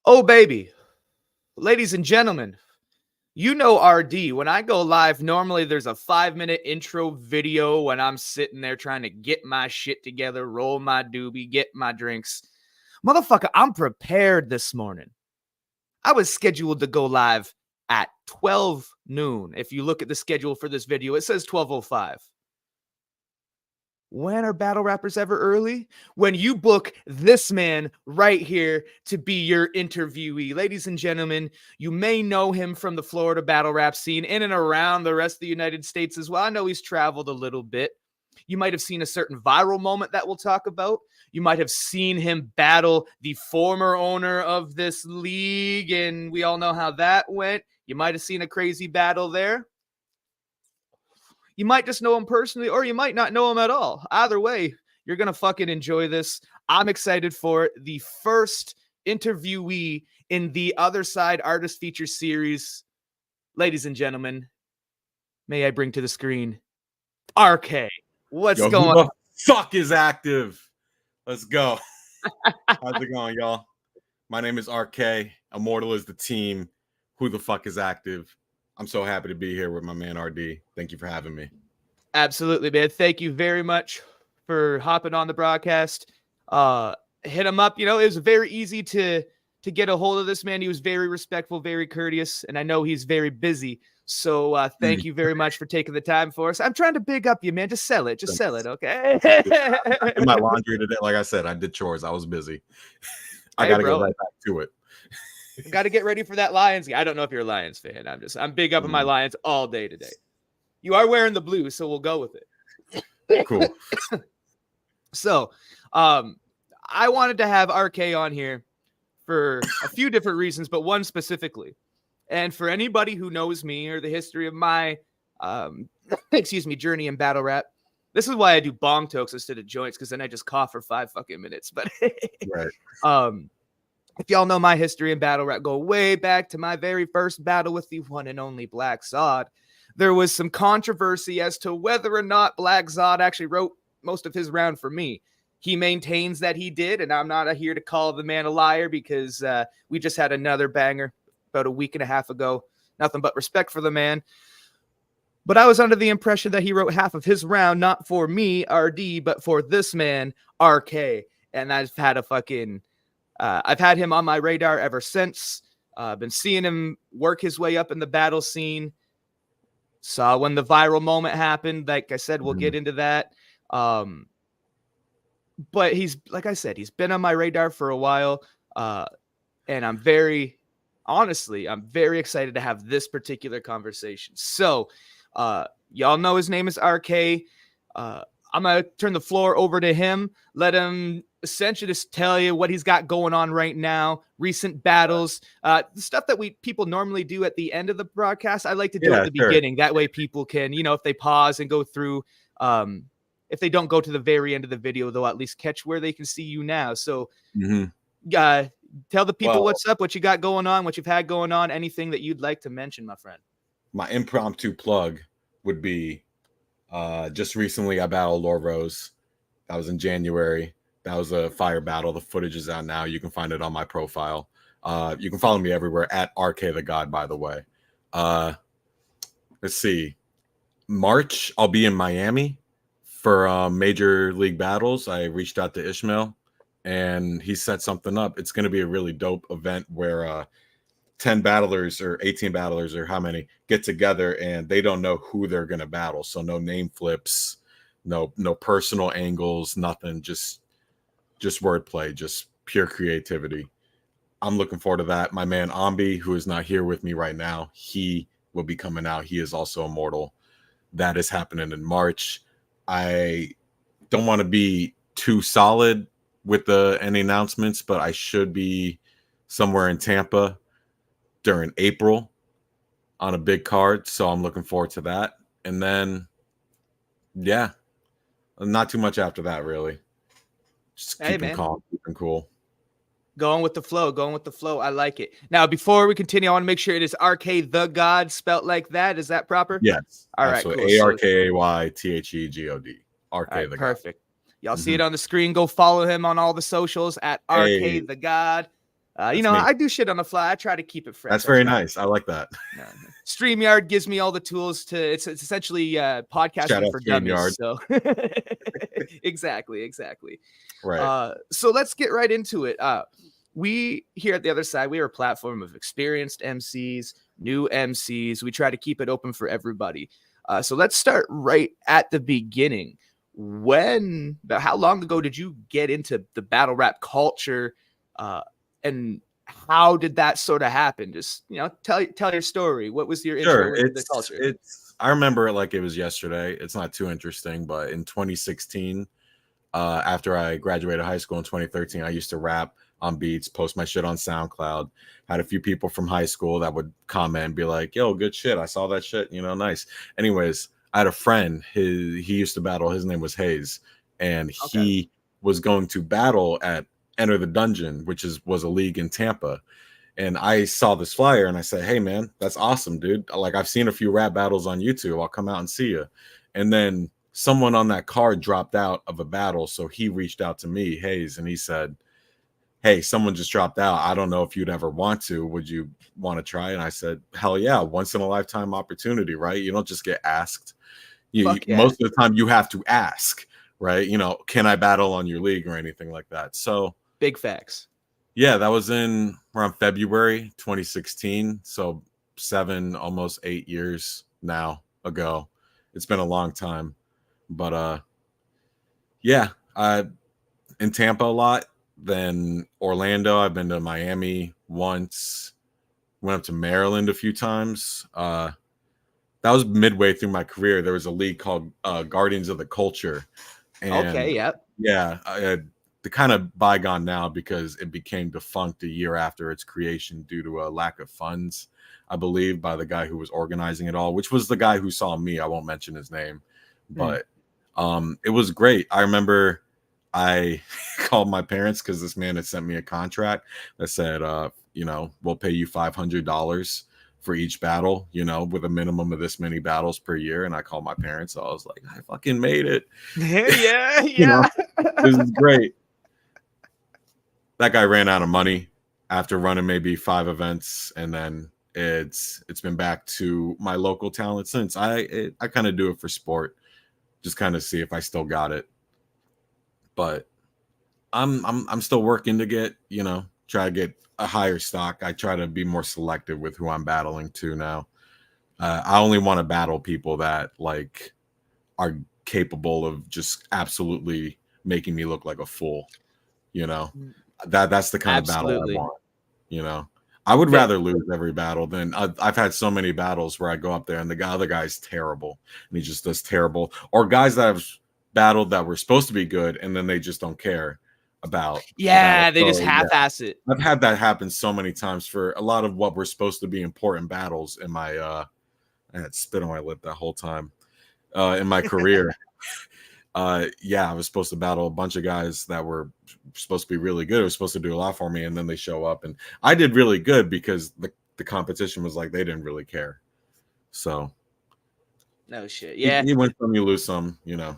Oh, baby. Ladies and gentlemen, you know RD. When I go live, normally there's a 5-minute intro video when I'm sitting there trying to get my shit together, roll my doobie, get my drinks. Motherfucker, I'm prepared this morning. I was scheduled to go live at 12 noon. If you look at the schedule for this video, it says 12:05. When are battle rappers ever early? When you book this man right here to be your interviewee. Ladies and gentlemen, you may know him from the Florida battle rap scene in and around the rest of the United States as well. I know he's traveled a little bit. You might have seen a certain viral moment that we'll talk about. You might have seen him battle the former owner of this league, and we all know how that went. You might have seen a crazy battle there. You might just know him personally, or you might not know him at all. Either way, you're going to fucking enjoy this. I'm excited for it. The first interviewee in the Other Side Artist Feature Series. Ladies and gentlemen, may I bring to the screen Arkay. What's going on? Who the fuck is active? Let's go. How's it going, y'all? My name is Arkay. Immortal is the team. Who the fuck is active? I'm so happy to be here with my man RD. Thank you for having me. Absolutely, man. Thank you very much for hopping on the broadcast. Hit him up. You know, it was very easy to get a hold of this man. He was very respectful, very courteous, and I know he's very busy. So thank you very much for taking the time for us. I'm trying to big up you, man. Just sell it. Just sell it, okay? I did my laundry today. Like I said, I did chores. I was busy. I got to get right back to it. Got to get ready for that Lions game. I don't know if you're a Lions fan. I'm big up on my Lions all day today. You are wearing the blue, so we'll go with it. Cool. So, I wanted to have RK on here for a few different reasons, but one specifically. And for anybody who knows me or the history of my, journey in battle rap, this is why I do bong tokes instead of joints, because then I just cough for 5 fucking minutes. But right. If y'all know my history in battle rap, go way back to my very first battle with the one and only Black Zod. There was some controversy as to whether or not Black Zod actually wrote most of his round for me. He maintains that he did, and I'm not here to call the man a liar because we just had another banger about a week and a half ago. Nothing but respect for the man. But I was under the impression that he wrote half of his round, not for me, RD, but for this man, RK. And I've had I've had him on my radar ever since. I've been seeing him work his way up in the battle scene. Saw when the viral moment happened. Like I said, we'll get into that. But he's, like I said, he's been on my radar for a while. And I'm very excited to have this particular conversation. So y'all know his name is RK. I'm going to turn the floor over to him. Let him essentially just tell you what he's got going on right now, recent battles, the stuff that people normally do at the end of the broadcast. I like to do at the beginning. That way people can, if they pause and go through, if they don't go to the very end of the video, they'll at least catch where they can see you now. So tell the people what's up, what you got going on, what you've had going on, anything that you'd like to mention, my friend. My impromptu plug would be just recently I battled Lord Rose. That was in January. That was a fire battle. The footage is out now. You can find it on my profile. You can follow me everywhere at Arkay the God, by the way. Let's see. March, I'll be in Miami for major league battles. I reached out to Ishmael, and he set something up. It's going to be a really dope event where 10 battlers or 18 battlers or how many get together, and they don't know who they're going to battle. So no name flips, no personal angles, nothing. Just wordplay, just pure creativity. I'm looking forward to that. My man Ambi, who is not here with me right now, he will be coming out. He is also immortal. That is happening in March. I don't want to be too solid with any announcements, but I should be somewhere in Tampa during April on a big card. So I'm looking forward to that. And then, yeah, not too much after that, really. Just keeping calm, keeping cool. Going with the flow. I like it. Now, before we continue, I want to make sure it is RK the God spelt like that. Is that proper? Yes. All right, cool. ARKAYTHEGOD. RK the God. Perfect. Y'all see it on the screen. Go follow him on all the socials at RK the God. You That's know, me. I do shit on the fly. I try to keep it fresh. That's very nice. I like that. StreamYard gives me all the tools to. It's essentially Shout podcasting out for dummies. StreamYard. So exactly. Right. So let's get right into it. We here at the other side, we are a platform of experienced MCs, new MCs. We try to keep it open for everybody. So let's start right at the beginning. How long ago did you get into the battle rap culture, and how did that sort of happen? Just, you know, tell your story. What was your intro into the culture? I remember it like it was yesterday. It's not too interesting, but in 2016, after I graduated high school in 2013, I used to rap on beats, post my shit on SoundCloud. Had a few people from high school that would comment and be like, "Yo, good shit. I saw that shit. You know, nice." Anyways, I had a friend. He used to battle. His name was Hayes, and he was going to battle at Enter the Dungeon, which was a league in Tampa. And I saw this flyer and I said, "Hey man, that's awesome, dude. Like, I've seen a few rap battles on YouTube. I'll come out and see you." And then someone on that card dropped out of a battle, so he reached out to me, Hayes, and he said, "Hey, someone just dropped out. I don't know if you'd ever want to. Would you want to try?" And I said, "Hell yeah, once in a lifetime opportunity, right? You don't just get asked. Most of the time you have to ask, right? You know, can I battle on your league or anything like that?" So big facts. Yeah, that was in around February 2016. So 7, almost 8 years now ago. It's been a long time. But yeah, I in Tampa a lot, then Orlando. I've been to Miami once, went up to Maryland a few times. That was midway through my career. There was a league called Guardians of the Culture. And yeah, the kind of bygone now because it became defunct a year after its creation due to a lack of funds, I believe, by the guy who was organizing it all, which was the guy who saw me. I won't mention his name, but it was great. I remember I called my parents because this man had sent me a contract that said, you know, we'll pay you $500 for each battle, you know, with a minimum of this many battles per year. And I called my parents. So I was like, I fucking made it. Yeah. You know, this is great. That guy ran out of money after running maybe 5 events, and then it's been back to my local talent since. I kind of do it for sport, just kind of see if I still got it. But I'm still working to get, you know, try to get a higher stock. I try to be more selective with who I'm battling to now. I only want to battle people that like are capable of just absolutely making me look like a fool, you know. That's the kind of battle I want, you know. I would rather lose every battle than I've had so many battles where I go up there and the other guy's terrible and he just does terrible, or guys that I've battled that were supposed to be good and then they just don't care about. Yeah, they just half-ass it. I've had that happen so many times for a lot of what were supposed to be important battles in my I had spit on my lip that whole time in my career. Yeah, I was supposed to battle a bunch of guys that were supposed to be really good. It was supposed to do a lot for me, and then they show up, and I did really good because the competition was like they didn't really care. So, no shit. Yeah, you win some, you lose some. You know.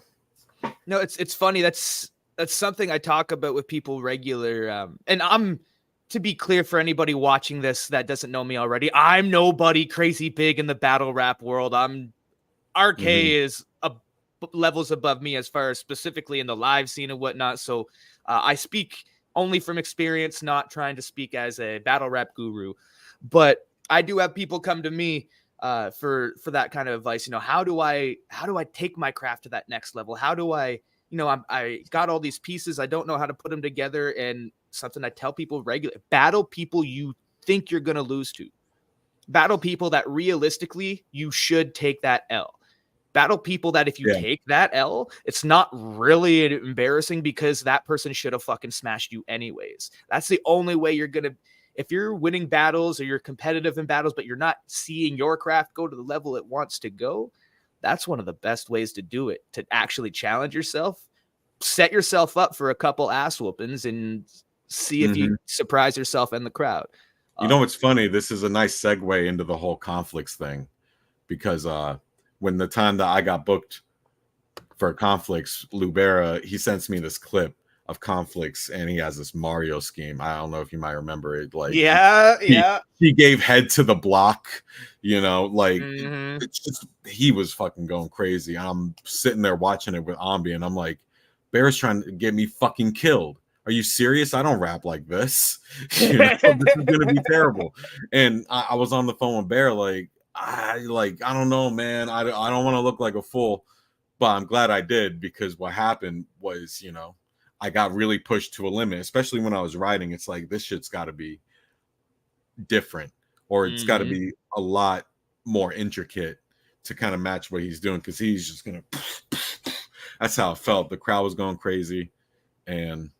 No, it's funny. That's something I talk about with people regular. And I'm, to be clear for anybody watching this that doesn't know me already, I'm nobody crazy big in the battle rap world. Arkay is levels above me as far as specifically in the live scene and whatnot. So I speak only from experience, not trying to speak as a battle rap guru. But I do have people come to me for that kind of advice. You know, how do I take my craft to that next level? How do I, you know, I got all these pieces, I don't know how to put them together. And something I tell people regularly: battle people you think you're gonna lose to. Battle people that realistically you should take that L. Battle people that if you take that L, it's not really embarrassing because that person should have fucking smashed you anyways. That's the only way you're gonna. If you're winning battles or you're competitive in battles, but you're not seeing your craft go to the level it wants to go, that's one of the best ways to do it, to actually challenge yourself, set yourself up for a couple ass whoopings and see if you surprise yourself and the crowd. You know what's funny? This is a nice segue into the whole conflicts thing, because when the time that I got booked for conflicts, Lubera, he sends me this clip of conflicts, and he has this Mario scheme. I don't know if you might remember it. Like, yeah. He gave head to the block, like Mhm. it's just he was fucking going crazy. I'm sitting there watching it with Ambi, and I'm like, Bear's trying to get me fucking killed. Are you serious? I don't rap like this. This is gonna be terrible. And I was on the phone with Bear, I don't know, man. I don't want to look like a fool, but I'm glad I did, because what happened was, I got really pushed to a limit, especially when I was writing. It's like, this shit's got to be different, or it's got to Mhm. be a lot more intricate to kind of match what he's doing, because he's just gonna that's how it felt. The crowd was going crazy. And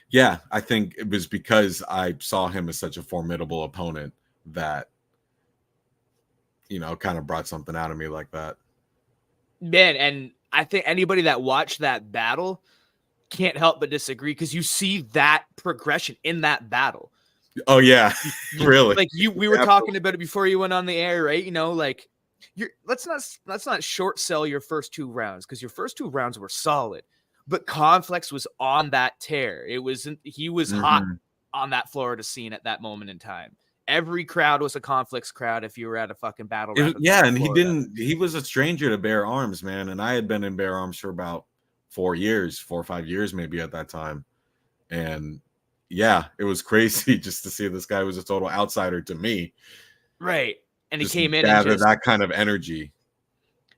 yeah, I think it was because I saw him as such a formidable opponent that kind of brought something out of me like that. Man, and I think anybody that watched that battle can't help but disagree, because you see that progression in that battle. Oh yeah, really. We were talking about it before you went on the air, right? Like, let's not short sell your first 2 rounds, because your first 2 rounds were solid, but Conflex was on that tear. He was hot on that Florida scene at that moment in time. Every crowd was a Conflex crowd if you were at a fucking battle rap event in and Florida. he was a stranger to Bear Arms, man. And I had been in Bear Arms for about 4 or 5 years maybe at that time. And yeah, it was crazy just to see this guy who was a total outsider to me. Right. And he Just came in gather and that kind of energy.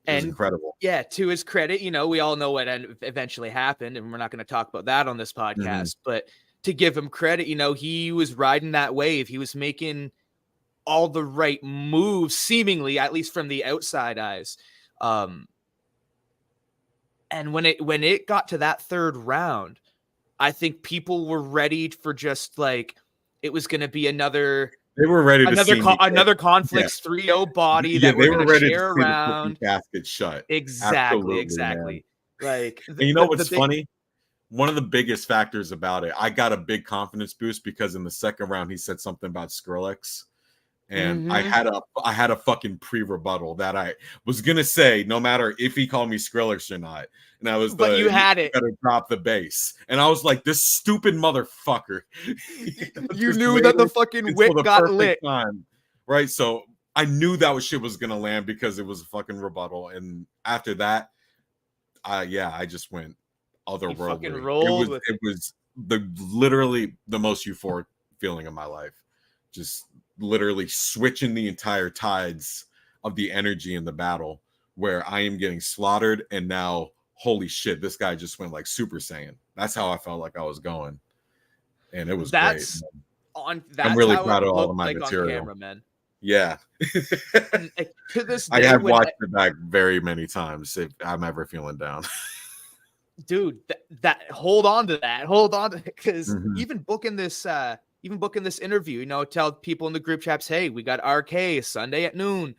It was incredible. Yeah, to his credit, we all know what eventually happened, and we're not going to talk about that on this podcast. But to give him credit, he was riding that wave. He was making all the right moves, seemingly, at least from the outside eyes. And when it got to that 3rd round, I think people were ready for just it was going to be another. They were ready to see another Conflicts 3-0 body that we're going to share around. The casket shut. Exactly. Man. Like, and what's funny? One of the biggest factors about it, I got a big confidence boost because in the 2nd round he said something about Skrillex. And I had a fucking pre-rebuttal that I was gonna say, no matter if he called me Skrillex or not. And I was but you had it. Better drop the bass. And I was like, this stupid motherfucker. You knew that the fucking wick got lit. Time. Right. So I knew that shit was gonna land because it was a fucking rebuttal. And after that, I just went otherworldly. It was literally the most euphoric feeling of my life. Just literally switching the entire tides of the energy in the battle, where I am getting slaughtered, and now holy shit, this guy just went like Super Saiyan. That's how I felt like I was going, and it was great. I'm really proud of all of my material. On camera, man. Yeah. And, to this day, I have watched it back very many times if I'm ever feeling down. Dude, that hold on to that, because even booking this interview, tell people in the group chats, hey, we got Arkay Sunday at noon.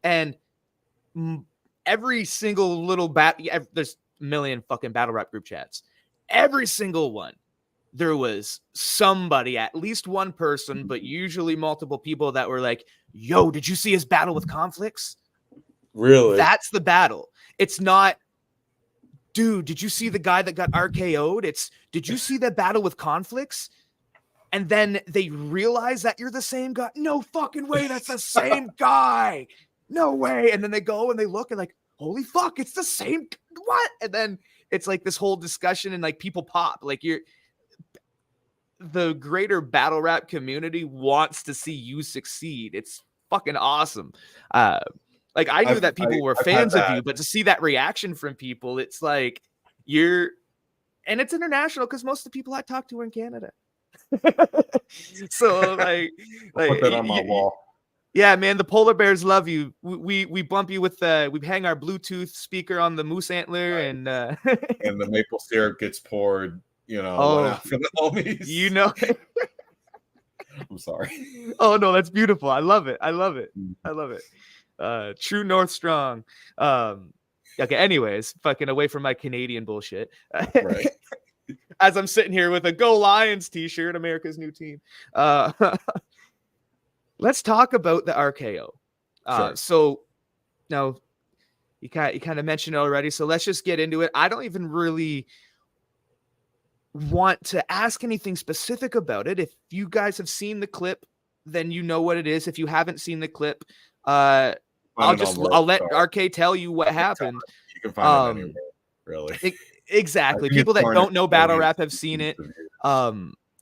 And every single little there's a million fucking battle rap group chats. Every single one, there was somebody, at least one person, but usually multiple people that were like, yo, did you see his battle with Conflicts? Really? That's the battle. It's not, dude, did you see the guy that got RKO'd? It's, did you see that battle with Conflicts? And then they realize that you're the same guy. No fucking way, that's the same guy. No way. And then they go and they look and like, holy fuck, it's the same. What? And then it's like this whole discussion and like people pop. Like, the greater battle rap community wants to see you succeed. It's fucking awesome. Like, I knew that people were fans of you, but to see that reaction from people, it's like and it's international because most of the people I talk to are in Canada. So put that on my wall. Yeah, man, the polar bears love you. We bump you with we hang our Bluetooth speaker on the moose antler, right. And and the maple syrup gets poured, one out for the homies. I'm sorry. Oh no, that's beautiful. I love it. True North strong. Okay, anyways, fucking away from my Canadian bullshit. Right. As I'm sitting here with a Go Lions t-shirt, America's new team. Let's talk about the RKO. Sure. So now you kind of mentioned it already, so let's just get into it. I don't even really want to ask anything specific about it. If you guys have seen the clip, then you know what it is. If you haven't seen the clip, I'll let Arkay tell you what happened. You can find it anywhere, really. Exactly. People that don't know battle rap have seen it.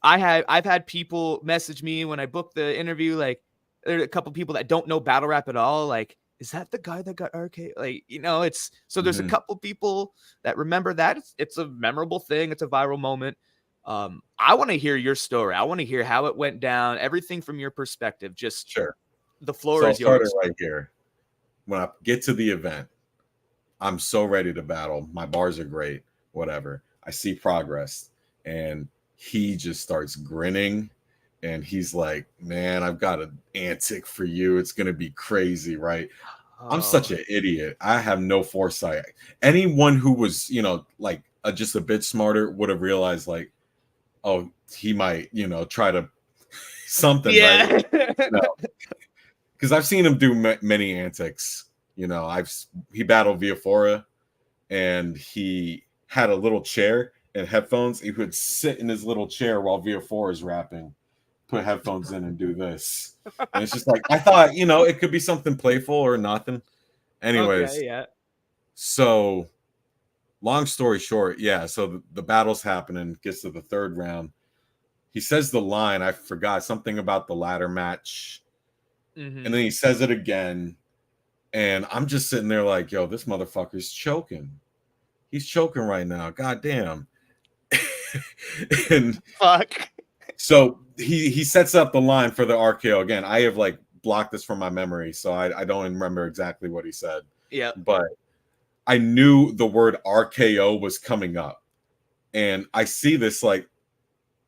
I've had people message me when I booked the interview, like there are a couple people that don't know battle rap at all, like, is that the guy that got Arkay? Like, you know, it's so there's a couple people that remember that. It's a memorable thing, it's a viral moment. I want to hear your story. I want to hear how it went down, everything from your perspective. Just sure. The floor is yours. I'll start it right here. When I get to the event, I'm so ready to battle. My bars are great, whatever. I see progress, and he just starts grinning, and he's like, man, I've got an antic for you. It's going to be crazy, right? I'm such an idiot. I have no foresight. Anyone who was, you know, like just a bit smarter would have realized, like, oh, he might, you know, try to something, right? Because I've seen him do many antics. You know, he battled Viafora, and he had a little chair and headphones. He would sit in his little chair while Viafora is rapping, put headphones in, and do this. And it's just like, I thought, you know, it could be something playful or nothing. Anyways, okay, yeah. So long story short, yeah. So the battle's happening, gets to the third round. He says the line, I forgot something about the ladder match. And then he says it again. And I'm just sitting there like, yo, this motherfucker's choking. He's choking right now. God damn. And fuck. So he sets up the line for the RKO again. I have like blocked this from my memory, so I don't even remember exactly what he said. Yeah. But I knew the word RKO was coming up. And I see this like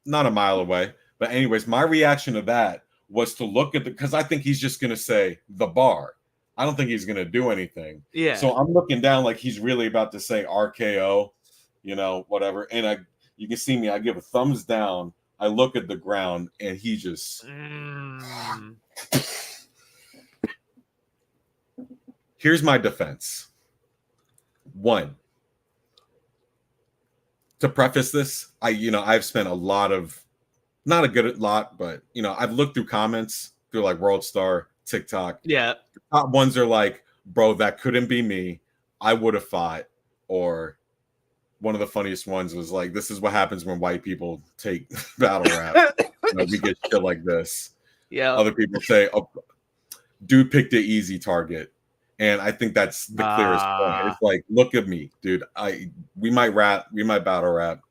not a mile away. But anyways, my reaction to that was to look at because I think he's just gonna say the bar. I don't think he's gonna do anything. Yeah. So I'm looking down like he's really about to say RKO, you know, whatever. And you can see me, I give a thumbs down. I look at the ground and he just Here's my defense. One, to preface this, I've spent a lot of, not a good lot, but I've looked through comments through like World Star, TikTok. Yeah. The top ones are like, bro, that couldn't be me. I would have fought. Or one of the funniest ones was like, this is what happens when white people take battle rap. We get shit like this. Yeah. Other people say, oh, dude picked the easy target. And I think that's the clearest point. It's like, look at me, dude. We might rap, we might battle rap,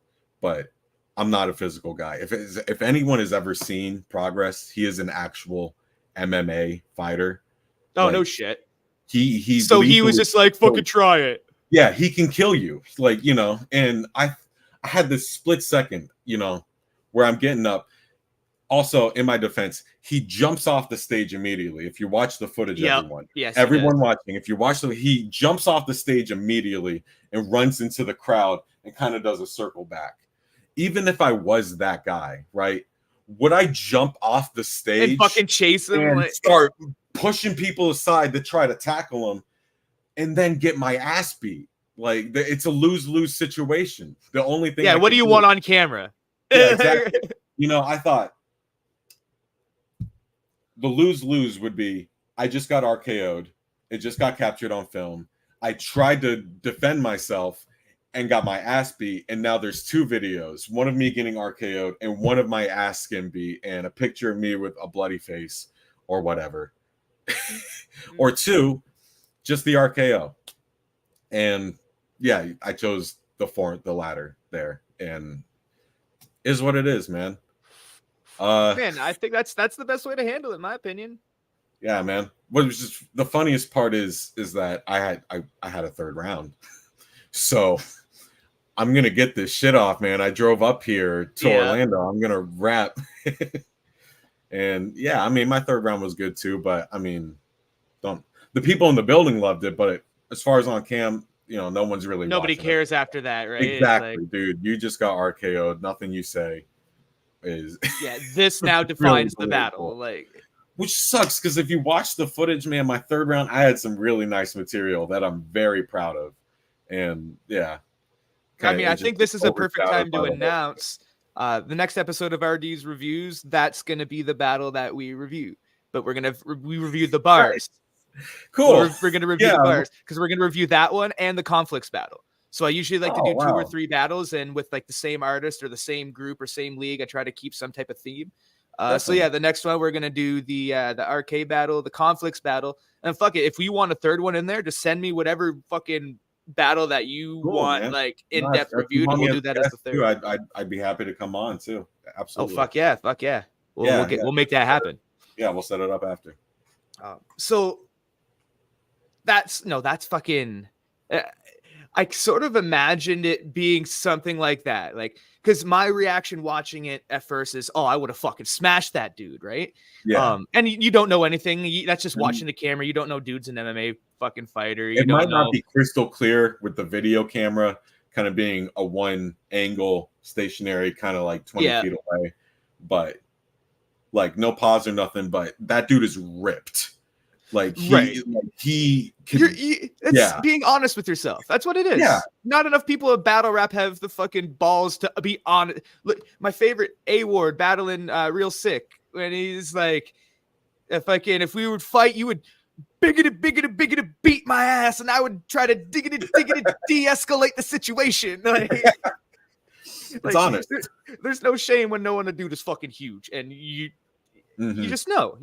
but I'm not a physical guy. If anyone has ever seen Progress, he is an actual MMA fighter. Oh, like, no shit. He was just like, fucking try it. Yeah, he can kill you. Like, and I had this split second, where I'm getting up. Also, in my defense, he jumps off the stage immediately. If you watch the footage, everyone watching, if you watch he jumps off the stage immediately and runs into the crowd and kind of does a circle back. Even if I was that guy, right? Would I jump off the stage and fucking chase him and start pushing people aside to try to tackle him and then get my ass beat? Like, it's a lose-lose situation. The only thing, what do you want on camera? Yeah, exactly. I thought the lose-lose would be, I just got RKO'd. It just got captured on film. I tried to defend myself and got my ass beat. And now there's two videos, one of me getting RKO'd and one of my ass skin beat and a picture of me with a bloody face or whatever. Or two, just the RKO. And yeah, I chose the latter there. And is what it is, man. Man, I think that's the best way to handle it, in my opinion. Yeah, man. What was just the funniest part is that I had a third round. So I'm gonna get this shit off, man. I drove up here to Orlando. I'm gonna rap. And yeah, I mean, my third round was good too, but I mean, the people in the building loved it, but as far as on cam, no one's really nobody cares after that, right? Exactly, like, dude. You just got RKO'd. Nothing you say is this now defines really the battle, like, which sucks because if you watch the footage, man, my third round, I had some really nice material that I'm very proud of, and yeah, I mean, I think this is a perfect time to overshadowed by the whole- announce the next episode of RD's reviews. That's going to be the battle that we review, but we review the bars. Cool. We're going to review the bars because we're going to review that one and the conflicts battle. So I usually like to do 2 or 3 battles, and with like the same artist or the same group or same league, I try to keep some type of theme. So yeah, the next one we're gonna do the Arkay battle, the conflicts battle, and fuck it, if we want a third one in there, just send me whatever fucking battle that you want, man. Like in-depth reviewed, and we'll do that as the third. I'd be happy to come on too. Absolutely. Oh fuck yeah. We'll make that happen. Yeah, we'll set it up after. So that's fucking. I sort of imagined it being something like that, like, because my reaction watching it at first is, oh, I would have fucking smashed that dude, right? Yeah. And you don't know anything. That's just watching the camera. You don't know dude's an MMA fucking fighter. It might not be crystal clear with the video camera kind of being a one angle stationary, kind of like 20 feet away, but like no pause or nothing. But that dude is ripped. Like he it's being honest with yourself. That's what it is. Yeah. Not enough people in battle rap have the fucking balls to be honest. Look, my favorite A-Ward battling Real Sick, when he's like, if we would fight, you would bigoted beat my ass, and I would try to diggity de-escalate the situation. It's honest. There's no shame when knowing a dude is fucking huge, and you just know.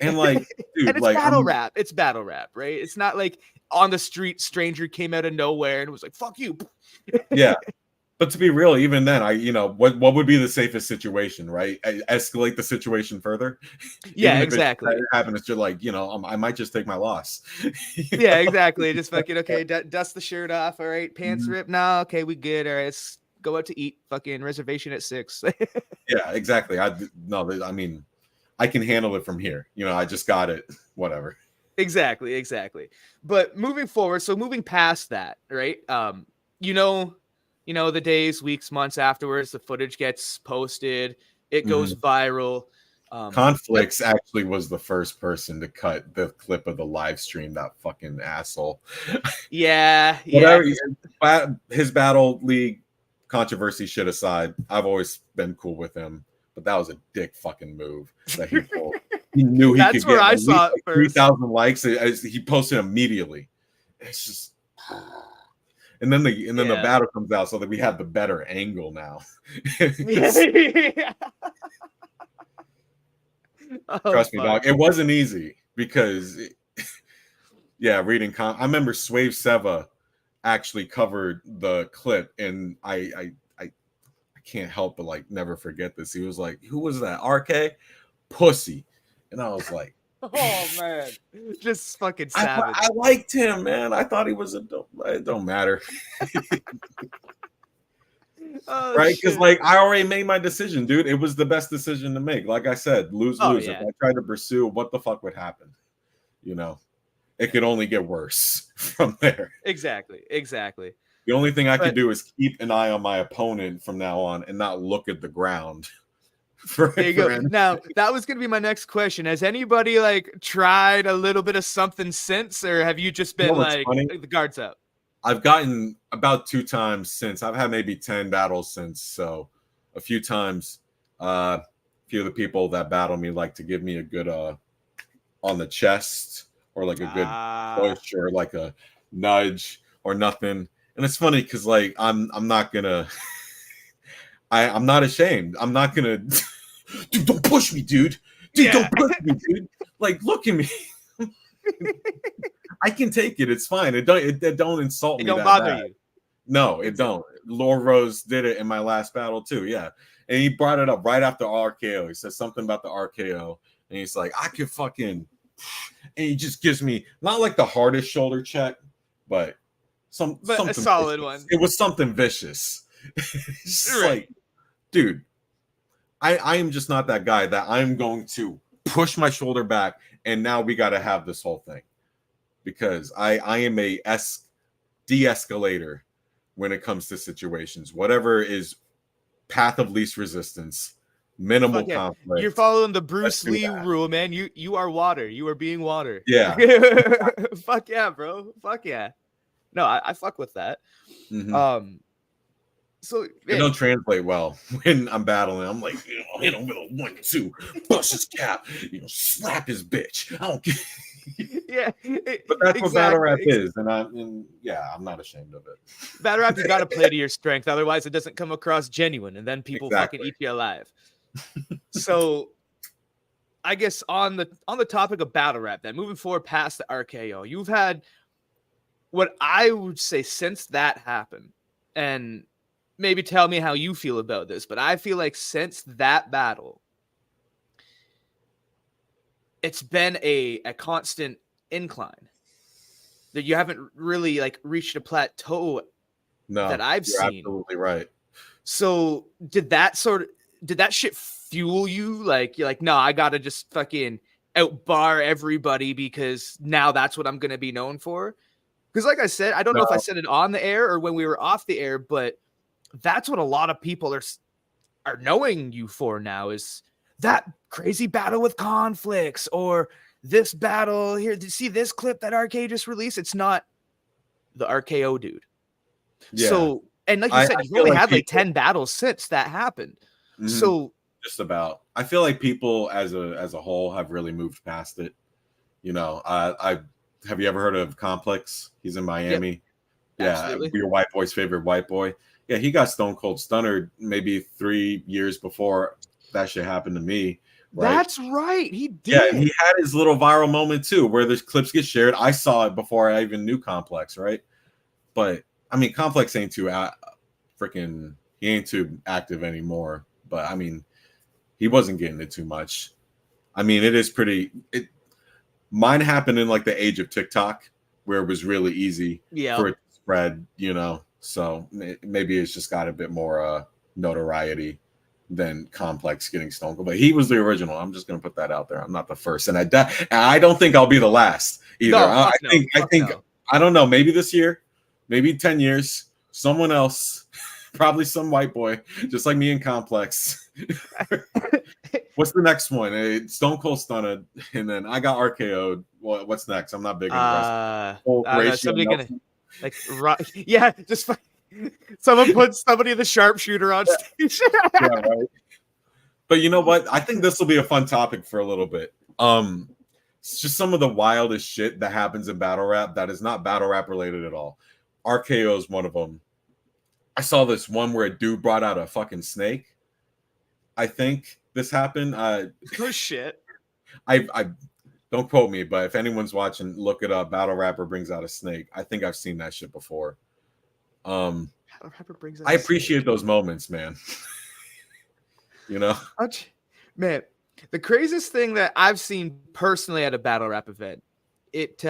And like, dude, and it's like battle rap. It's battle rap, right? It's not like on the street, stranger came out of nowhere and was like, "Fuck you." Yeah, but to be real, even then, what would be the safest situation, right? Escalate the situation further. Yeah, exactly. Happen, it's just like I might just take my loss. Yeah, exactly. Just fucking okay. Dust the shirt off. All right, pants ripped. No, okay, we good. All right, let's go out to eat. Fucking reservation at 6. Yeah, exactly. I mean. I can handle it from here. I just got it. Whatever. Exactly. But moving forward, so moving past that, right? The days, weeks, months afterwards, the footage gets posted. It goes viral. Conflicts actually was the first person to cut the clip of the live stream. That fucking asshole. Yeah. His battle league controversy shit aside, I've always been cool with him. But that was a dick fucking move that he pulled. He knew he could get at least 3,000 likes. He posted immediately. It's just, and then the battle comes out so that we have the better angle now. Trust me, dog. It wasn't easy because, reading. I remember Swave Seva actually covered the clip, and I can't help but like never forget this. He was like, "Who was that? Arkay? Pussy." And I was like, "Oh man, just fucking savage." I liked him, man. I thought he was it don't matter. Right? Because like I already made my decision, dude. It was the best decision to make. Like I said, lose. If I tried to pursue, what the fuck would happen? It could only get worse from there. Exactly. The only thing I could do is keep an eye on my opponent from now on and not look at the ground. There you go. Now, that was going to be my next question. Has anybody tried a little bit of something since, or have you just been the guards up? I've gotten about 2 times since. I've had maybe 10 battles since. So a few times, a few of the people that battle me like to give me a good on the chest, or like a good push, or like a nudge or nothing. And it's funny because I'm not gonna I'm not ashamed. I'm not gonna dude, don't push me, dude. Don't push me, dude. Like, look at me. I can take it. It's fine. It don't insult me. It don't bother you. No, it don't. Lord Rose did it in my last battle too. Yeah. And he brought it up right after RKO. He said something about the RKO. And he's like, I could fucking, and he just gives me not like the hardest shoulder check, but something a solid vicious. one. It was something vicious. It's right. Like, dude, I am just not that guy that I'm going to push my shoulder back and now we got to have this whole thing, because I am a de-escalator when it comes to situations. Whatever is path of least resistance, minimal conflict. You're following the Bruce Lee rule, man. You are water. You are being water. Yeah. Fuck yeah, bro. Fuck yeah. no, I fuck with that. Mm-hmm. So It man, don't translate well when I'm battling. I'm like, you know, hit him with a 1-2, bust his cap, you know, slap his bitch. I don't care. yeah, But that's what battle rap exactly. is, and yeah, I'm not ashamed of it. Battle rap, you got to play to your strength, otherwise it doesn't come across genuine, and then people fucking Exactly. eat you alive. So I guess on the topic of battle rap, then moving forward past the RKO, you've had what I would say since that happened, and maybe tell me how you feel about this, but I feel like since that battle, it's been a constant incline that you haven't really like reached a plateau that No, I've you're seen. absolutely right. So did that shit fuel you? Like you're like, no, I gotta just fucking outbar everybody because now that's what I'm gonna be known for. Because like I said, I don't know if I No, said it on the air or when we were off the air, but that's what a lot of people are knowing you for now is that crazy battle with conflicts or this battle here. See this clip that RK just released? It's not the RKO dude. yeah, So, and like you I said, you've feel only like had like people. 10 battles since that happened. Mhm, So, just about. I feel like people as a whole have really moved past it. You know, I have you ever heard of Complex? He's in yep, Miami. Yeah, absolutely. your white boy's favorite white boy. Yeah, he got Stone Cold Stunner maybe 3 years before that shit happened to me, right? That's right. He Yeah, and he did. had his little viral moment too, where the clips get shared. I saw it before I even knew Complex, right? But I mean, Complex ain't too freaking. He ain't too active anymore. But I mean, he wasn't getting it too much. I mean, it is pretty. Mine happened in like the age of TikTok, where it was really easy for Yep. it to spread. You know, so maybe it's just got a bit more notoriety than Complex getting Stone Cold. But he was the original. I'm just gonna put that out there. I'm not the first, and I don't think I'll be the last either. No, I fuck no. think I Fuck think no. I don't know. Maybe this year, maybe 10 years, someone else, probably some white boy, just like me in Complex. What's the next one? Stone Cold Stunner, and then I got RKO'd. What's next? I'm not big into wrestling. Oh, I don't know. Ratio Somebody gonna Nelson. like, yeah, just someone puts somebody the sharpshooter on stage. Yeah, right. But you know what? I think this will be a fun topic for a little bit. It's just some of the wildest shit that happens in battle rap that is not battle rap related at all. RKO is one of them. I saw this one where a dude brought out a fucking snake. I think this happened. Oh shit. I don't quote me, but if anyone's watching, look it up. Battle rapper brings out a snake. I think I've seen that shit before. Rapper brings out I a snake. appreciate those moments, man. You know? Man, the craziest thing that I've seen personally at a battle rap event, it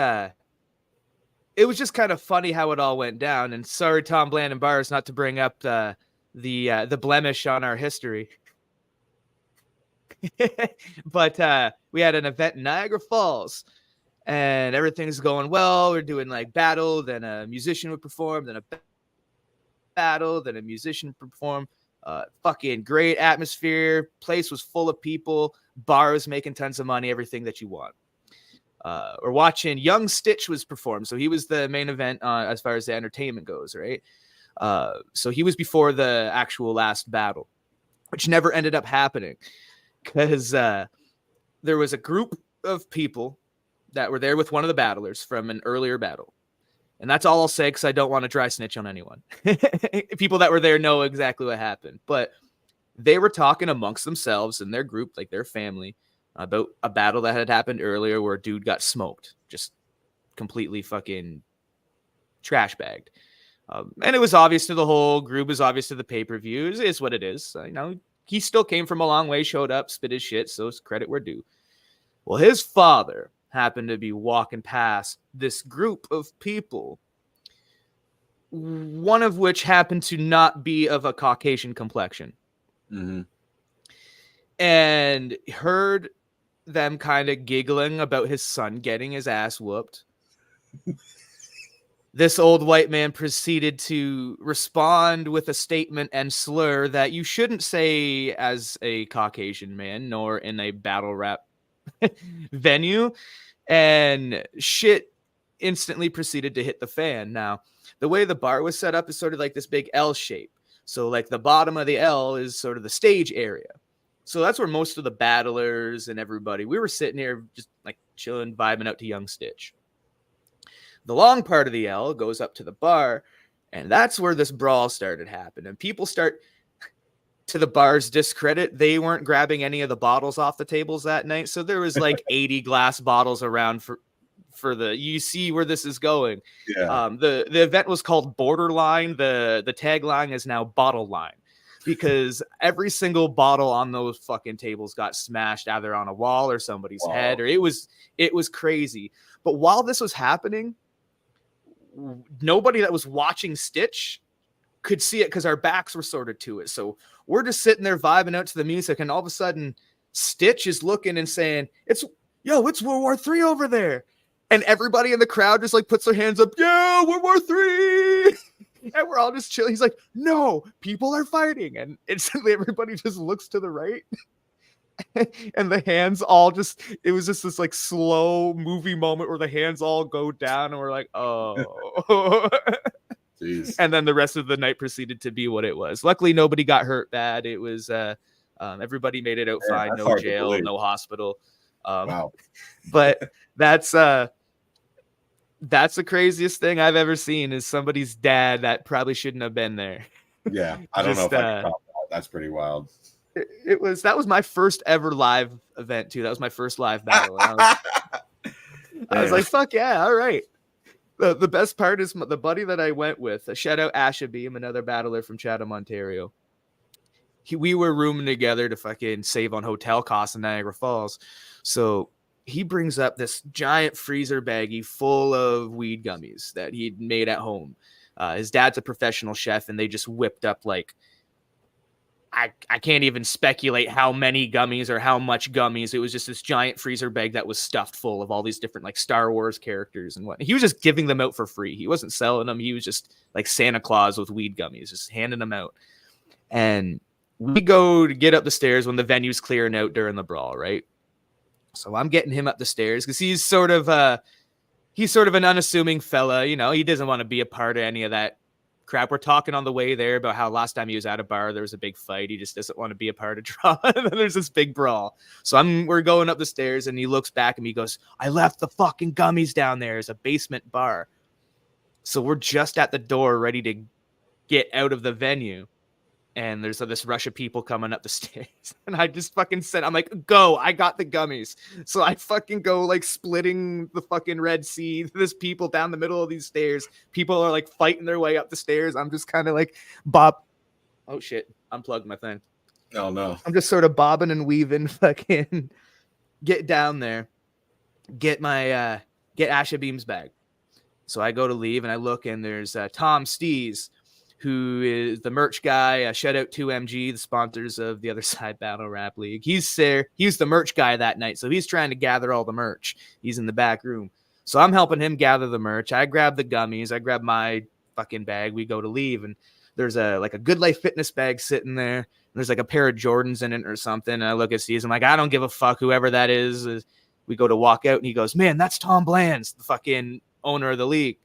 was just kind of funny how it all went down. And sorry, Tom Bland and Bars, not to bring up the blemish on our history. But we had an event in Niagara Falls and everything's going well. We're doing like battle, then a musician would perform, then a battle, then a musician perform. Fucking great atmosphere. Place was full of people. Bar was making tons of money. Everything that you want. We're watching Young Stitch was performed, so he was the main event as far as the entertainment goes, right? So he was before the actual last battle, which never ended up happening because there was a group of people that were there with one of the battlers from an earlier battle. And that's all I'll say because I don't want to dry snitch on anyone. People that were there know exactly what happened. But they were talking amongst themselves and their group, like their family, about a battle that had happened earlier where a dude got smoked. Just completely fucking trash bagged. And it was obvious to the whole group, was obvious to the pay-per-view. It is what it is. You know, he still came from a long way, showed up, spit his shit, so it's credit where due. Well, his father happened to be walking past this group of people, one of which happened to not be of a Caucasian complexion. Mm-hmm. And heard them kind of giggling about his son getting his ass whooped. This old white man proceeded to respond with a statement and slur that you shouldn't say as a Caucasian man, nor in a battle rap venue. And shit instantly proceeded to hit the fan. Now, the way the bar was set up is sort of like this big L shape. So like the bottom of the L is sort of the stage area. So that's where most of the battlers and everybody, we were sitting here just like chilling, vibing out to Young Stitch. The long part of the L goes up to the bar, and that's where this brawl started happening. And people start, to the bar's discredit, they weren't grabbing any of the bottles off the tables that night. So there was like 80 glass bottles around for the, you see where this is going. Yeah. The event was called Borderline. The tagline is now Bottle Line, because every single bottle on those fucking tables got smashed either on a wall or somebody's head, or it was crazy. But while this was happening, nobody that was watching Stitch could see it because our backs were sort of to it. So we're just sitting there vibing out to the music, and all of a sudden Stitch is looking and saying, it's World War III over there. And everybody in the crowd just like puts their hands up. Yeah, World War III. And we're all just chilling. He's like, no, people are fighting. And instantly everybody just looks to the right. And the hands all just, it was just this like slow movie moment where the hands all go down and we're like, oh. Jeez. And then the rest of the night proceeded to be what it was. Luckily, nobody got hurt bad. It was, everybody made it out fine. No jail, no hospital. Wow. But that's the craziest thing I've ever seen, is somebody's dad that probably shouldn't have been there. Yeah. I don't know if I can top that. That's pretty wild. That was my first ever live event too. That was my first live battle. I was like, fuck yeah. All right. The best part is the buddy that I went with, shout out Asha Beam, another battler from Chatham, Ontario. We were rooming together to fucking save on hotel costs in Niagara Falls. So he brings up this giant freezer baggie full of weed gummies that he'd made at home. His dad's a professional chef, and they just whipped up like, I can't even speculate how many gummies or how much gummies. It was just this giant freezer bag that was stuffed full of all these different like Star Wars characters and whatnot. He was just giving them out for free. He wasn't selling them. He was just like Santa Claus with weed gummies, just handing them out. And we go to get up the stairs when the venue's clearing out during the brawl, right? So I'm getting him up the stairs because he's sort of an unassuming fella. You know, he doesn't want to be a part of any of that crap. We're talking on the way there about how last time he was at a bar, there was a big fight. He just doesn't want to be a part of drama. And then there's this big brawl. So we're going up the stairs, and he looks back at me, goes, I left the fucking gummies down there. It's a basement bar. So we're just at the door ready to get out of the venue. And there's this rush of people coming up the stairs. And I just fucking said, I'm like, go, I got the gummies. So I fucking go like splitting the fucking Red Sea. There's people down the middle of these stairs. People are like fighting their way up the stairs. I'm just kind of like oh shit, unplugged my thing. Oh no. I'm just sort of bobbing and weaving, fucking get down there, get Asha Beam's bag. So I go to leave and I look, and there's Tom Stees, who is the merch guy. Shout out to MG, the sponsors of the Other Side Battle Rap League. He's there. He's the merch guy that night. So he's trying to gather all the merch. He's in the back room. So I'm helping him gather the merch. I grab the gummies. I grab my fucking bag. We go to leave. And there's a Good Life Fitness bag sitting there. And there's like a pair of Jordans in it or something. And I look at Steve. I'm like, I don't give a fuck whoever that is. We go to walk out, and he goes, man, that's Tom Bland's, the fucking owner of the league.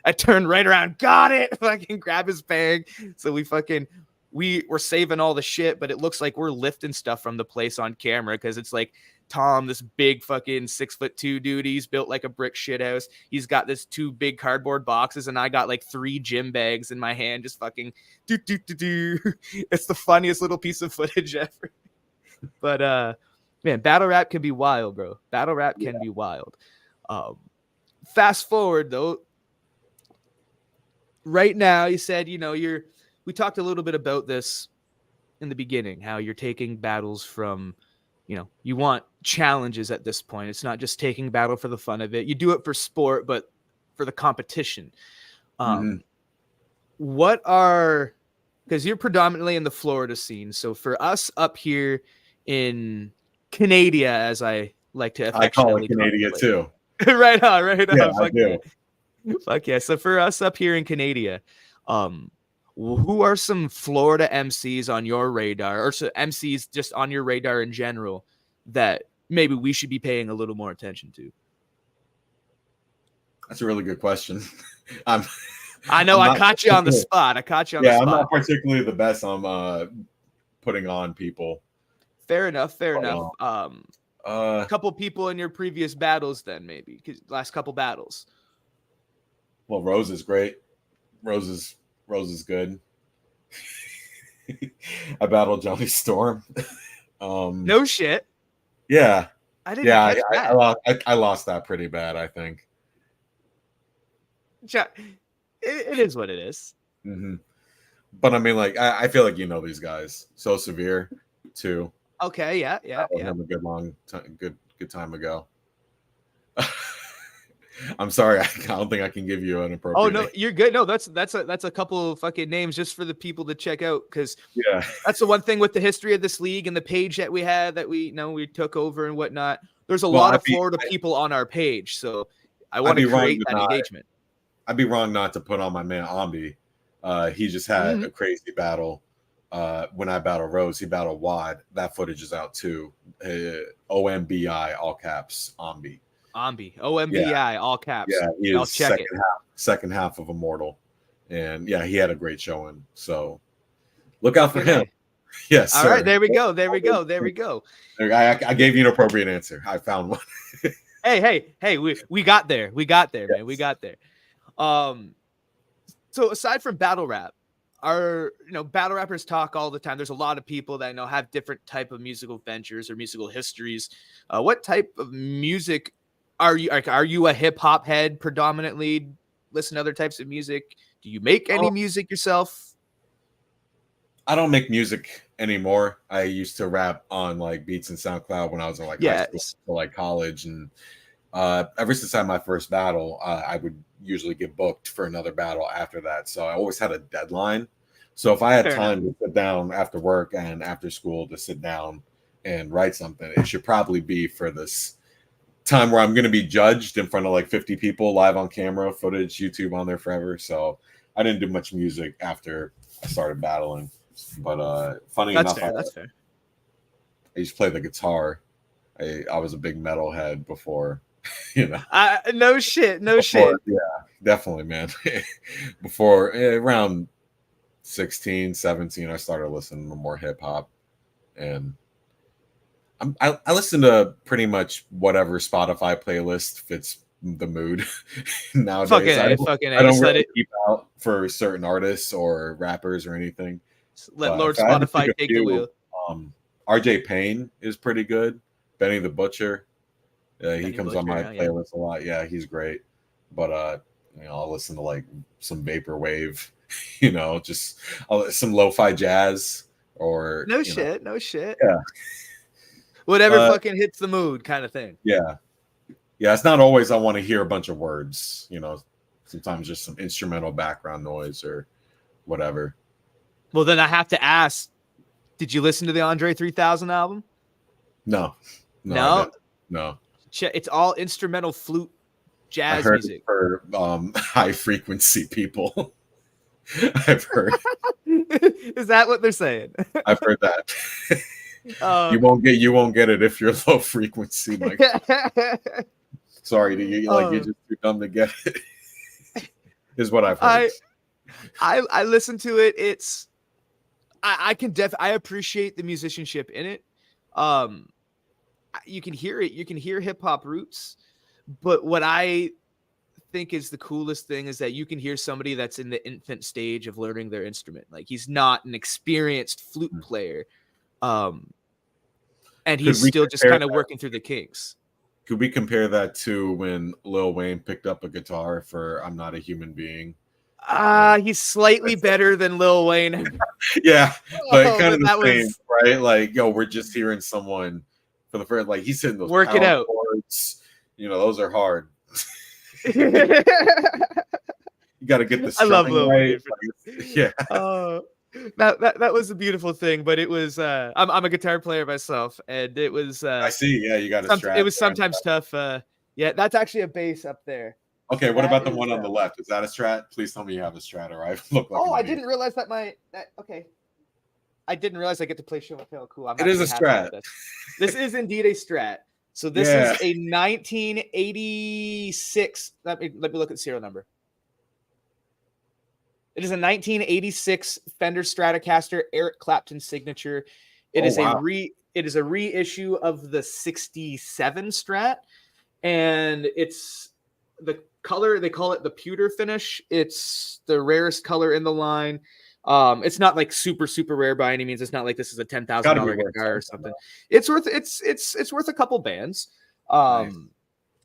I turned right around, got it, fucking grab his bag. So we're saving all the shit, but it looks like we're lifting stuff from the place on camera, because it's like Tom, this big fucking 6'2" dude. He's built like a brick shit house. He's got this 2 big cardboard boxes, and I got like 3 gym bags in my hand, just fucking do. It's the funniest little piece of footage ever. But man, battle rap can be wild, bro. Battle rap can be wild. Fast forward though, right now, you said, we talked a little bit about this in the beginning, how you're taking battles from, you want challenges at this point. It's not just taking battle for the fun of it. You do it for sport, but for the competition. Because you're predominantly in the Florida scene. So for us up here in Canada, as I like to affectionately call it Canada too. right on. Yeah, I do. Fuck yeah. So for us up here in Canada, who are some Florida MCs on your radar, or so MCs just on your radar in general, that maybe we should be paying a little more attention to? That's a really good question. I know I'm I not caught you on the particularly- spot. I caught you on the Yeah, I'm spot. not particularly the best on putting on people. Fair enough. Fair But, enough. uh, Couple people in your previous battles, then maybe last couple battles. well, Rose is great. Rose is good. I battled Johnny Storm. No shit. Yeah, I didn't yeah, catch that. I lost that pretty bad, I think. It is what it is. Mm-hmm. But I mean, like, I feel like you know these guys. So Severe, too. Okay, yeah. Him a good long time, good time ago. I'm sorry, I don't think I can give you an appropriate. Oh no, name. you're good. No, that's a couple of fucking names just for the people to check out, because Yeah, that's the one thing with the history of this league and the page that we had that we took over and whatnot. There's a lot of Florida people on our page, so I want to create that engagement. I'd be wrong not to put on my man Ombi. He just had a crazy battle. When I battled Rose, he battled Wad. That footage is out too. OMBI, all caps, Ombi. OMBI, all caps. Yeah, he I'll is check second half of Immortal. And yeah, he had a great showing. So look out for him. Yes. All right, there we go. There we go. I gave you an appropriate answer. I found one. Hey, we got there. We got there, man. We got there. So aside from battle rap, battle rappers talk all the time. There's a lot of people that have different type of musical ventures or musical histories. What type of music are you? Are you a hip hop head predominantly? Listen to other types of music? Do you make any music yourself? I don't make music anymore. I used to rap on like beats and SoundCloud when I was in like high school or like college, and ever since I had my first battle, I would usually get booked for another battle after that. So I always had a deadline. So if I had time to sit down after work and after school to sit down and write something, it should probably be for this time where I'm going to be judged in front of like 50 people live on camera, footage, YouTube on there forever. So I didn't do much music after I started battling. But funny enough, that's fair. I used to play the guitar. I was a big metalhead before. No shit. Yeah, definitely, man. Before around 16, 17, I started listening to more hip hop, and I listen to pretty much whatever Spotify playlist fits the mood nowadays. I don't really keep out for certain artists or rappers or anything. Let Lord Spotify take the wheel. RJ Payne is pretty good. Benny the Butcher. He comes on my playlist a lot. Yeah, he's great. But I'll listen to like some vaporwave, just some lo-fi jazz or no shit. Yeah. Whatever fucking hits the mood kind of thing. Yeah. Yeah, it's not always I want to hear a bunch of words, sometimes just some instrumental background noise or whatever. Well, then I have to ask, did you listen to the Andre 3000 album? No. It's all instrumental flute jazz music for high frequency people. I've heard. Is that what they're saying? I've heard that. You won't get it if you're low frequency, Mike. Sorry, you're just too dumb to get it. Is what I've heard. I listen to it. It's I appreciate the musicianship in it. You can hear it. You can hear hip hop roots, but what I think is the coolest thing is that you can hear somebody that's in the infant stage of learning their instrument. Like he's not an experienced flute player, and he's still just kind of working through the kinks. Could we compare that to when Lil Wayne picked up a guitar for "I'm Not a Human Being"? He's slightly better than Lil Wayne. Yeah, but kind of the same, right? Like, we're just hearing someone for the first, like he's hitting those work it out. Chords. Those are hard. You got to get the. I love Lil Wayne. Yeah. That was a beautiful thing, but it was. I'm a guitar player myself, and it was. I see. Yeah, you got a strat. It was sometimes tough. Yeah, that's actually a bass up there. Okay, what about the one on the left? Is that a strat? Please tell me you have a strat, or I look like. I didn't realize that okay. I didn't realize I get to play show and tell. Cool. It is a strat. This is indeed a strat. So this is a 1986. Let me look at the serial number. It is a 1986 Fender Stratocaster Eric Clapton signature. It Oh, is wow. it is a reissue of the 67 Strat, and it's the color, they call it the pewter finish. It's the rarest color in the line. It's not like super rare by any means. It's not like this is a Gotta be $10,000 worth guitar or something, something. though. It's worth a couple bands. Nice.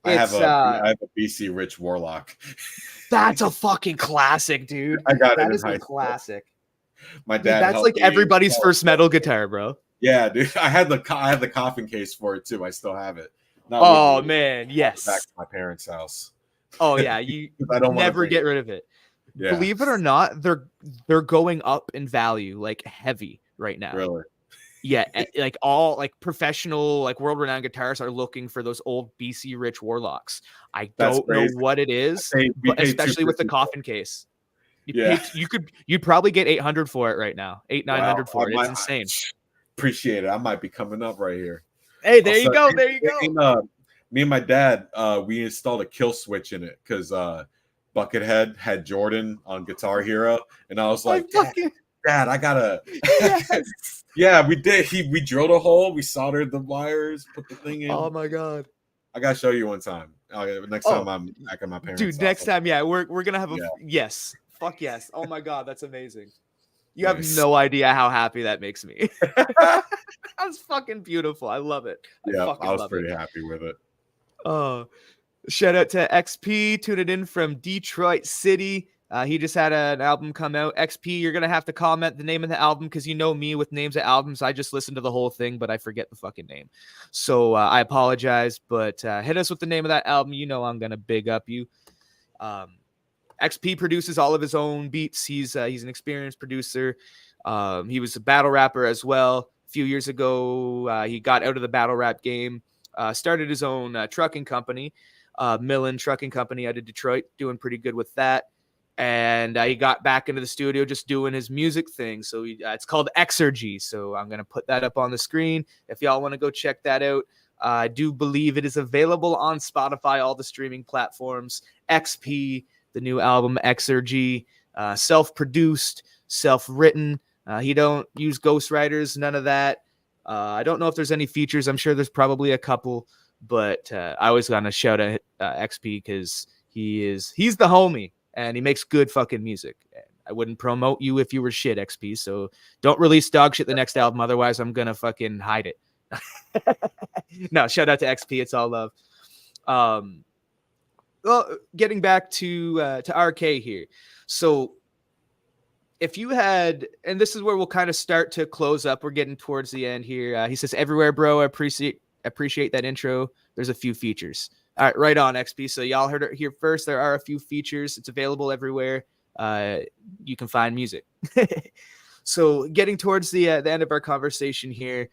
It's I have a BC Rich Warlock. That's a fucking classic, dude. I got it That in is a high school. classic. My Dude, dad that's helped like me everybody's install first it. metal guitar, bro. Yeah, dude. I had the coffin case for it too. I still have it. Not Oh with me. man, Back yes. to my parents' house. Oh yeah, you I don't want to never get rid of it. Yeah. Believe it or not, they're going up in value like heavy right now. Really? Yeah, like all like professional, like world-renowned guitarists are looking for those old BC Rich Warlocks. I That's don't know crazy. what it is, We but paid especially with the $250 coffin case. Yeah. You'd probably get 800 for it right now. 800-900 for it. It's I insane. appreciate it. I might be coming up right here. Hey, there you go. There you go. Me and my dad, we installed a kill switch in it because Buckethead had Jordan on Guitar Hero, and I was like, Dad, I gotta. Yes. Yeah, we did. We drilled a hole, we soldered the wires, put the thing in. Oh my god! I gotta show you one time. Next time I'm back at my parents' dude. house. Next time, yeah, we're gonna have a yes. Fuck yes! Oh my god, that's amazing. You have no idea how happy that makes me. That's fucking beautiful. I love it. Yeah, I was pretty happy with it. Oh, shout out to XP tuning in from Detroit City. He just had an album come out. XP, you're gonna have to comment the name of the album because you know me with names of albums. I just listened to the whole thing, but I forget the fucking name. So I apologize, but hit us with the name of that album. You know I'm gonna big up you. XP produces all of his own beats. He's an experienced producer. He was a battle rapper as well. A few years ago, he got out of the battle rap game. Started his own trucking company, Millen Trucking Company out of Detroit, doing pretty good with that. And he got back into the studio just doing his music thing. So it's called Exergy. So I'm going to put that up on the screen. If y'all want to go check that out, I do believe it is available on Spotify, all the streaming platforms. XP, the new album Exergy, self-produced, self-written. He don't use ghostwriters, none of that. I don't know if there's any features. I'm sure there's probably a couple, but I always gonna shout out XP because he's the homie and he makes good fucking music. I wouldn't promote you if you were shit, XP. So don't release dog shit the next album, otherwise I'm gonna fucking hide it. No, shout out to XP. It's all love. Well, getting back to Arkay here. So if you had, and this is where we'll kind of start to close up. We're getting towards the end here. He says, "Everywhere, bro. I appreciate that intro. There's a few features." All right, right on, XP. So y'all heard it here first. There are a few features. It's available everywhere. You can find music. So getting towards the end of our conversation here,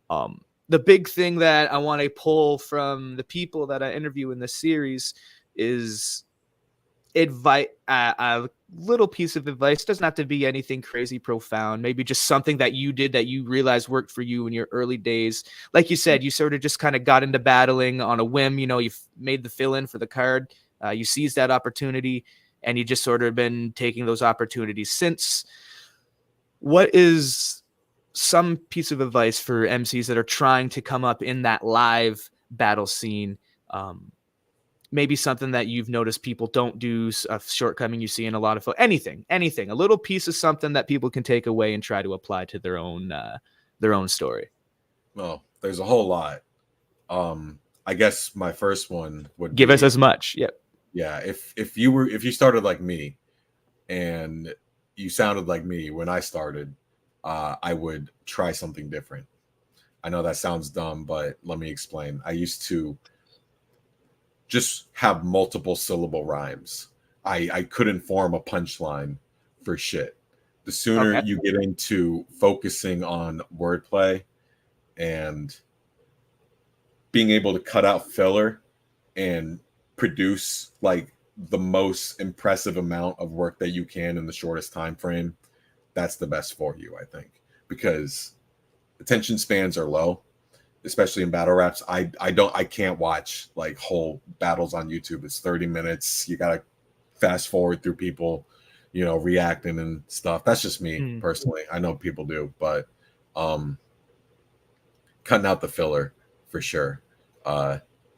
the big thing that I want to pull from the people that I interview in this series is advice. A little piece of advice. Doesn't have to be anything crazy profound. Maybe just something that you did that you realized worked for you in your early days. Like you said, you sort of just kind of got into battling on a whim. You know, you made the fill in for the card. You seized that opportunity, and you just sort of been taking those opportunities since. What is some piece of advice for MCs that are trying to come up in that live battle scene? Maybe something that you've noticed people don't do, a shortcoming you see in a lot of anything, a little piece of something that people can take away and try to apply to their own story. Well, there's a whole lot. I guess my first one would give us as much. Yep. Yeah. If you started like me and you sounded like me when I started, I would try something different. I know that sounds dumb, but let me explain. I used to just have multiple syllable rhymes. I couldn't form a punchline for shit. The sooner you get into focusing on wordplay and being able to cut out filler and produce like the most impressive amount of work that you can in the shortest time frame, that's the best for you, I think, because attention spans are low, especially in battle raps. I can't watch like whole battles on YouTube. It's 30 minutes. You gotta fast forward through people. reacting and stuff. That's just me Mm. personally. I know people do, but cutting out the filler for sure.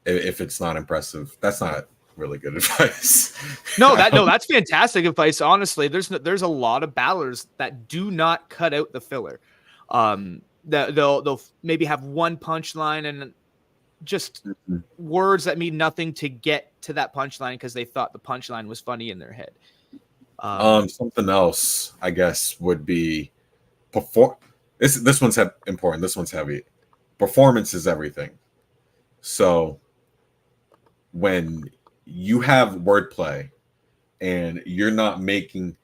If it's not impressive, that's not really good advice. No, that's fantastic advice. Honestly, there's a lot of battlers that do not cut out the filler. That they'll maybe have one punchline and just words that mean nothing to get to that punchline because they thought the punchline was funny in their head. Something else I guess would be perform. This one's important. This one's heavy. Performance is everything. So when you have wordplay and you're not making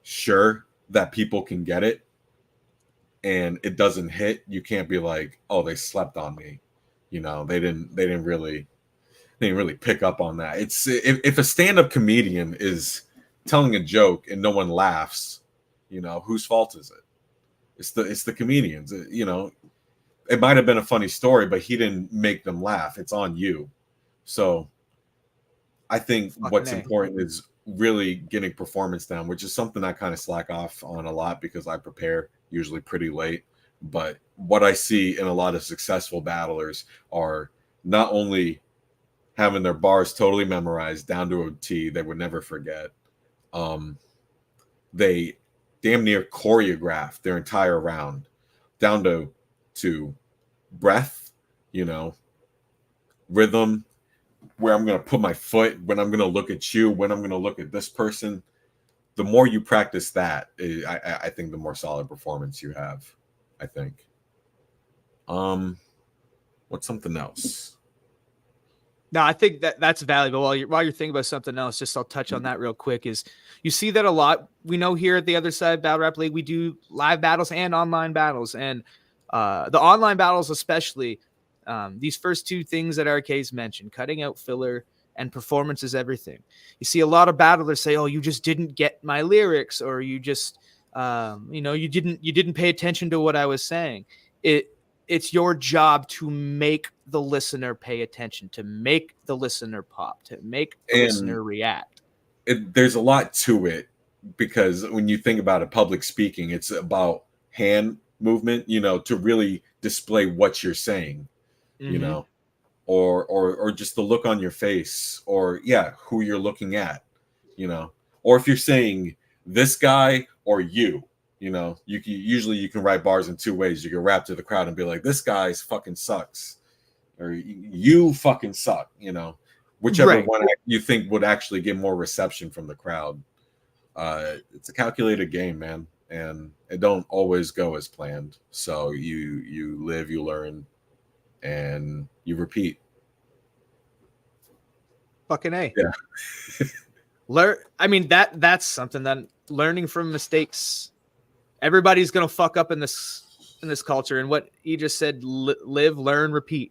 sure that people can get it and it doesn't hit, you can't be like, oh, they slept on me. They didn't really pick up on that. It's if a stand-up comedian is telling a joke and no one laughs, whose fault is it? It's the comedians. It might have been a funny story, but he didn't make them laugh. It's on you. So I think what's important is really getting performance down, which is something I kind of slack off on a lot because I prepare usually pretty late. But what I see in a lot of successful battlers are not only having their bars totally memorized down to a T they would never forget. They damn near choreograph their entire round down to breath, rhythm, where I'm going to put my foot, when I'm going to look at you, when I'm going to look at this person. The more you practice that, I think the more solid performance you have, I think. What's something else? No, I think that's valuable. While you're thinking about something else, just I'll touch on that real quick. Is you see that a lot. We know here at the other side Battle Rap League, we do live battles and online battles, and the online battles especially. These first two things that Arkay's mentioned, cutting out filler and performance is everything. You see a lot of battlers say, "Oh, you just didn't get my lyrics," or "You just, you didn't pay attention to what I was saying." It's your job to make the listener pay attention, to make the listener pop, to make the listener react. There's a lot to it because when you think about it, public speaking, it's about hand movement, to really display what you're saying, or just the look on your face, or who you're looking at, or if you're saying this guy or you. You can write bars in two ways. You can rap to the crowd and be like, "This guy's fucking sucks," or "You fucking suck." Whichever one you think would actually get more reception from the crowd. It's a calculated game, man, and it don't always go as planned. So you live, you learn, and you repeat. Fucking A. Yeah. Learn. I mean that's something that learning from mistakes. Everybody's gonna fuck up in this culture, and what he just said: live, learn, repeat.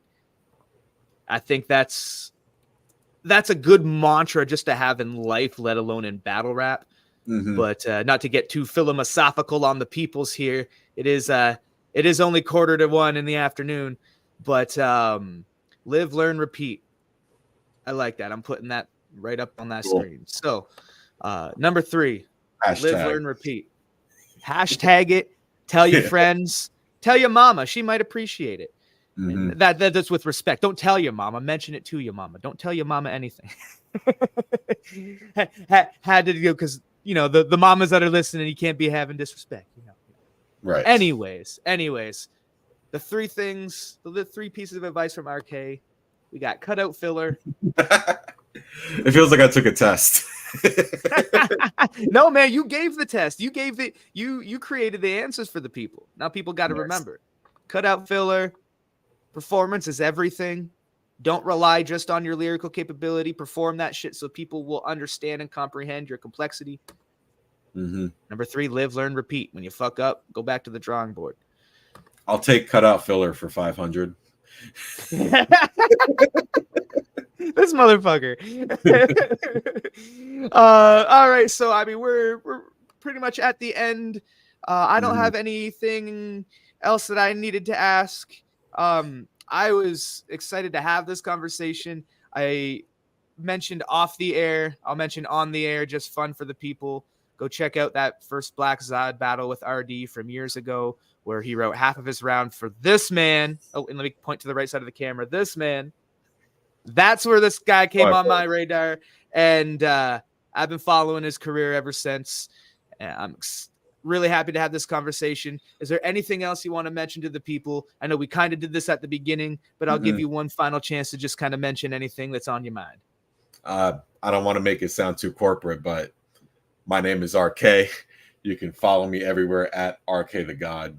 I think that's a good mantra just to have in life, let alone in battle rap. Mm-hmm. But not to get too philosophical on the peoples here. It is only 1:45 in the afternoon, but live, learn, repeat. I like that. I'm putting that right up on that screen. So number 3, live, learn, repeat. Hashtag it. Tell your friends. Tell your mama. She might appreciate it. Mm-hmm. And that's with respect. Don't tell your mama. Mention it to your mama. Don't tell your mama anything. Had to go because the mamas that are listening, you can't be having disrespect. Right. Anyways, the 3 things, the 3 pieces of advice from Arkay. We got cut out filler. It feels like I took a test. No, man, you gave the test. You gave you created the answers for the people. Now people got to remember. Cut out filler. Performance is everything. Don't rely just on your lyrical capability. Perform that shit so people will understand and comprehend your complexity. Mm-hmm. Number 3, live, learn, repeat. When you fuck up, go back to the drawing board. I'll take cut out filler for 500. This motherfucker. All right, so I mean we're pretty much at the end. I don't have anything else that I needed to ask. I was excited to have this conversation. I mentioned off the air. I'll mention on the air, just fun for the people. Go check out that first Black Zod battle with RD from years ago, where he wrote half of his round for this man. Oh, and let me point to the right side of the camera. This man. That's where this guy came on my radar. And I've been following his career ever since. And I'm really happy to have this conversation. Is there anything else you want to mention to the people? I know we kind of did this at the beginning, but I'll give you one final chance to just kind of mention anything that's on your mind. I don't want to make it sound too corporate, but my name is Arkay. You can follow me everywhere at Arkay the God.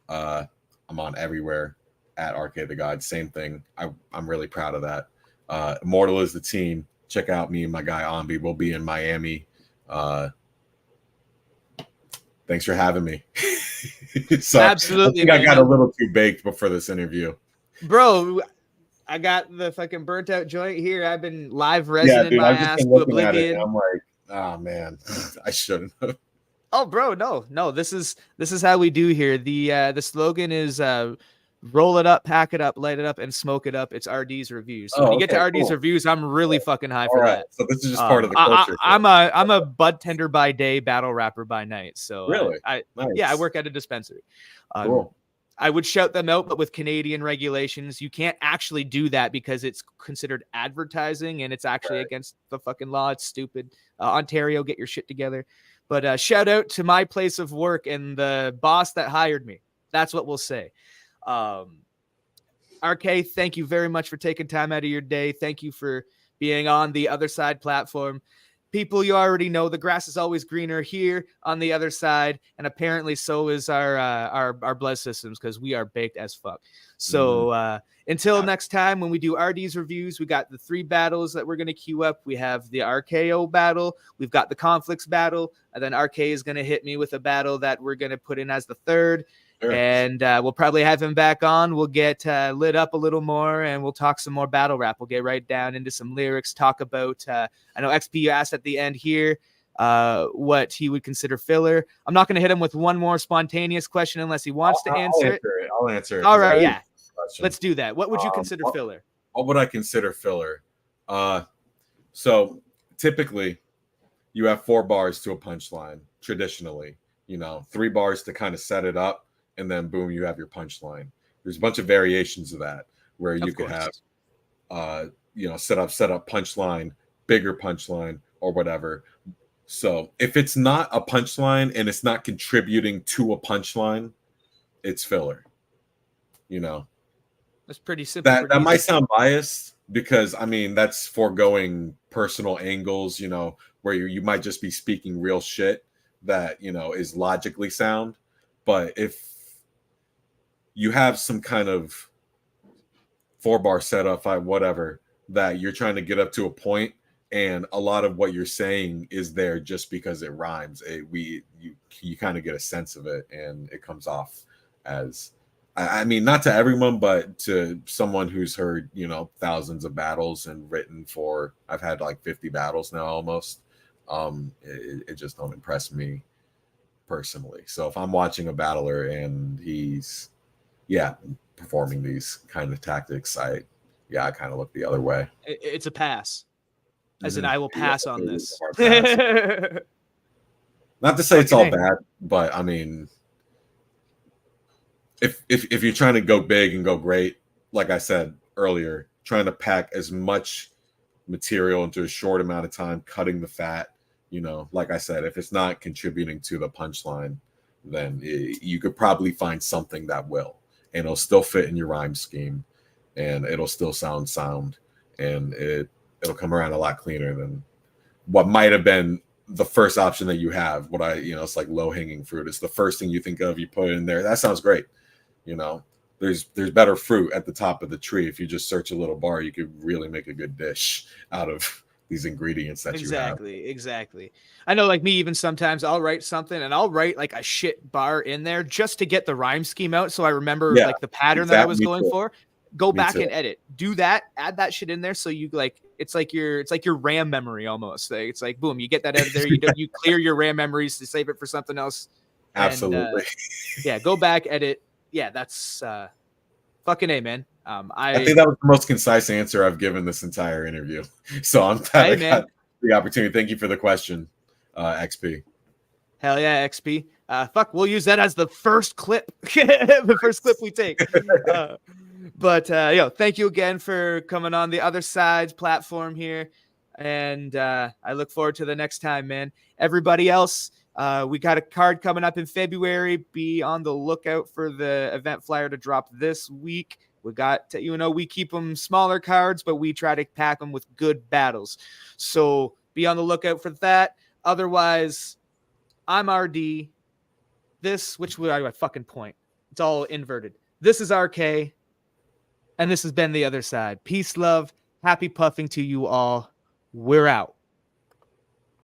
I'm on everywhere at Arkay the God. Same thing. I'm really proud of that. Immortal is the team. Check out me and my guy Ambi. We'll be in Miami. Thanks for having me. So absolutely, I got a little too baked before this interview, bro. I got the fucking burnt out joint here. I've been live resin my ass to oblivion. I'm like, oh man, I shouldn't have. Oh, bro, no. This is how we do here. The slogan is roll it up, pack it up, light it up, and smoke it up. It's RD's reviews. So when you get to RD's reviews, I'm really fucking high for that. So this is just part of the culture. I'm a bud tender by day, battle rapper by night. So really, yeah, I work at a dispensary. Cool. I would shout them out, but with Canadian regulations, you can't actually do that because it's considered advertising and it's actually against the fucking law. It's stupid. Ontario, get your shit together. But shout out to my place of work and the boss that hired me. That's what we'll say. RK, thank you very much for taking time out of your day. Thank you for being on the Other Side platform. People, you already know the grass is always greener here on the other side, and apparently so is our blood systems because we are baked as fuck. So until next time, when we do RD's reviews, we got the 3 battles that we're going to queue up. We have the RKO battle, we've got the Conflicts battle, and then RK is going to hit me with a battle that we're going to put in as the 3rd. Sure. And we'll probably have him back on. We'll get lit up a little more, and we'll talk some more battle rap. We'll get right down into some lyrics, talk about, I know XP asked at the end here what he would consider filler. I'm not going to hit him with one more spontaneous question unless he wants to answer it. I'll answer it. All right, yeah. Let's do that. What would you consider filler? What would I consider filler? So typically you have 4 bars to a punchline, traditionally, 3 bars to kind of set it up. And then boom, you have your punchline. There's a bunch of variations of that where you could have, set up punchline, bigger punchline or whatever. So if it's not a punchline and it's not contributing to a punchline, it's filler. That's pretty simple. That might sound biased because that's foregoing personal angles, where you might just be speaking real shit that, is logically sound. But if you have some kind of 4-bar setup, whatever, that you're trying to get up to a point, and a lot of what you're saying is there just because it rhymes. You kind of get a sense of it, and it comes off as, not to everyone, but to someone who's heard, thousands of battles and written for. I've had like 50 battles now almost. It just don't impress me personally. So if I'm watching a battler and he's performing these kind of tactics, I kind of look the other way. It's a pass. As in, I will pass on this. Not to say it's all bad, but if you're trying to go big and go great, like I said earlier, trying to pack as much material into a short amount of time, cutting the fat, like I said, if it's not contributing to the punchline, then you could probably find something that will. And it'll still fit in your rhyme scheme, and it'll still sound sound, and it'll come around a lot cleaner than what might have been the first option that you have. It's like low hanging fruit. It's the first thing you think of, you put it in there. That sounds great. There's better fruit at the top of the tree. If you just search a little bar, you could really make a good dish out of these ingredients that you have. Exactly. I know, like me, even sometimes I'll write something and I'll write like a shit bar in there just to get the rhyme scheme out. So I remember like the pattern that I was going for. Go back and edit. Do that. Add that shit in there. So you it's like your RAM memory almost. It's like boom, you get that out of there. You clear your RAM memories to save it for something else. Absolutely. And, go back, edit. Yeah, that's fucking A, man. I think that was the most concise answer I've given this entire interview. So I'm glad I got the opportunity. Thank you for the question, XP. Hell yeah, XP. Fuck, we'll use that as the first clip. The first clip we take. But thank you again for coming on the other side's platform here. And I look forward to the next time, man. Everybody else, we got a card coming up in February. Be on the lookout for the event flyer to drop this week. We got, we keep them smaller cards, but we try to pack them with good battles. So be on the lookout for that. Otherwise, I'm RD. Which would I fucking point? It's all inverted. This is Arkay. And this has been The Other Side. Peace, love, happy puffing to you all. We're out.